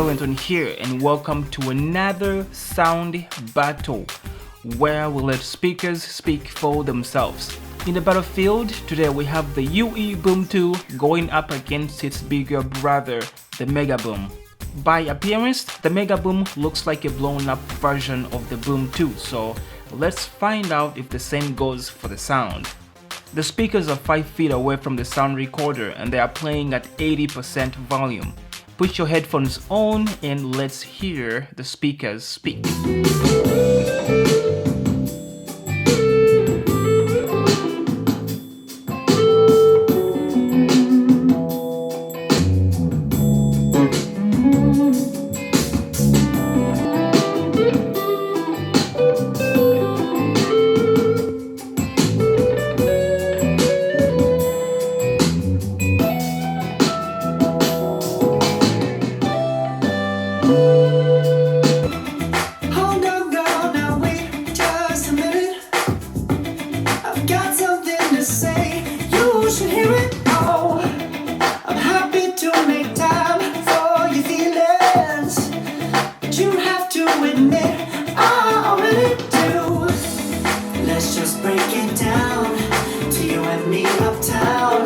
Willington here, and welcome to another sound battle where we let speakers speak for themselves. In the battlefield, today we have the UE boom2 going up against its bigger brother, the Megaboom. By appearance, the Megaboom looks like a blown up version of the boom2, so let's find out if the same goes for the sound. The speakers are 5 feet away from the sound recorder and they are playing at 80% volume. Put your headphones on and let's hear the speakers speak. Let's just break it down to you and me uptown,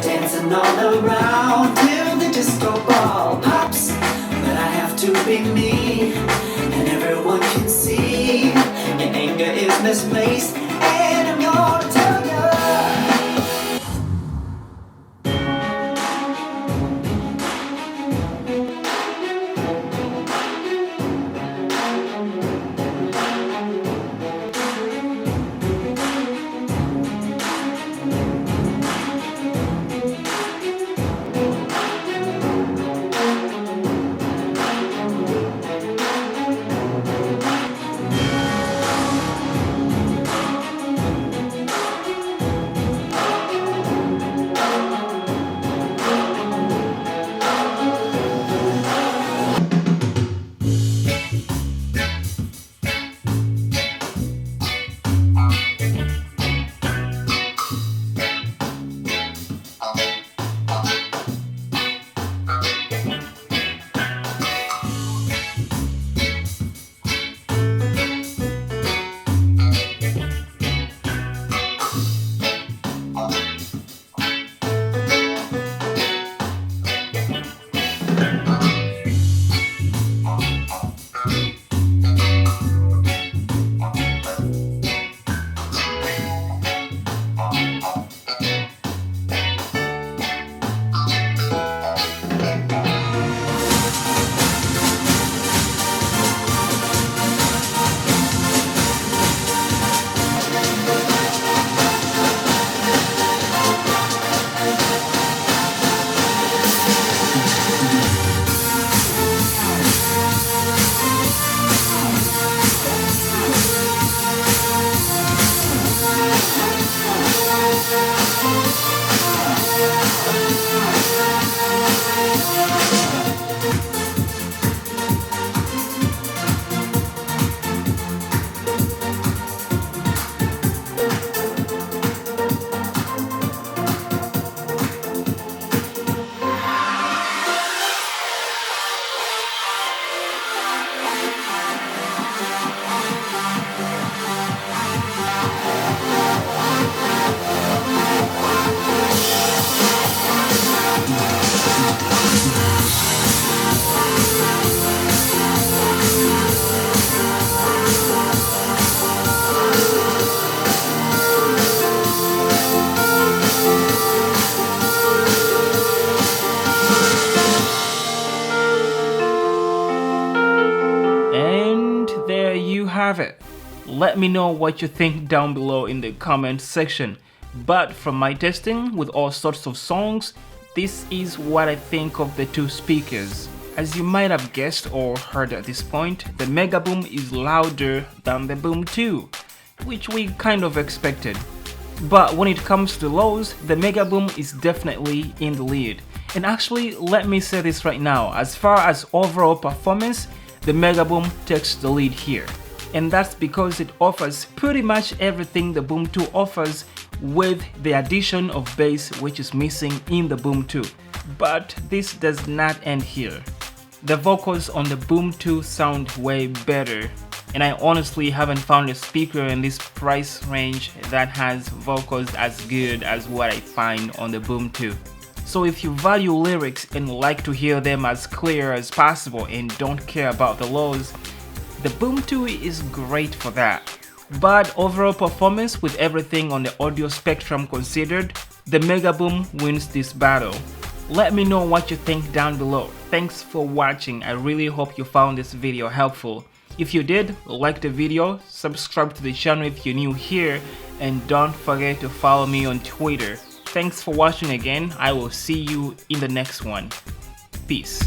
dancing all around till the disco ball pops. But I have to be me, and everyone can see your anger is misplaced, and I'm gonna tell you. There you have it. Let me know what you think down below in the comment section. But from my testing with all sorts of songs, this is what I think of the two speakers. As you might have guessed or heard at this point, the Megaboom is louder than the boom2, which we kind of expected. But when it comes to lows, the Megaboom is definitely in the lead. And actually, let me say this right now, as far as overall performance, the Megaboom takes the lead here. And that's because it offers pretty much everything the boom2 offers with the addition of bass, which is missing in the boom2. But this does not end here. The vocals on the Boom 2 sound way better, and I honestly haven't found a speaker in this price range that has vocals as good as what I find on the Boom 2. So if you value lyrics and like to hear them as clear as possible and don't care about the lows, the Boom 2 is great for that. But overall performance with everything on the audio spectrum considered, the Megaboom wins this battle. Let me know what you think down below. Thanks for watching. I really hope you found this video helpful. If you did, like the video, subscribe to the channel if you're new here, and don't forget to follow me on Twitter. Thanks for watching again. I will see you in the next one. Peace.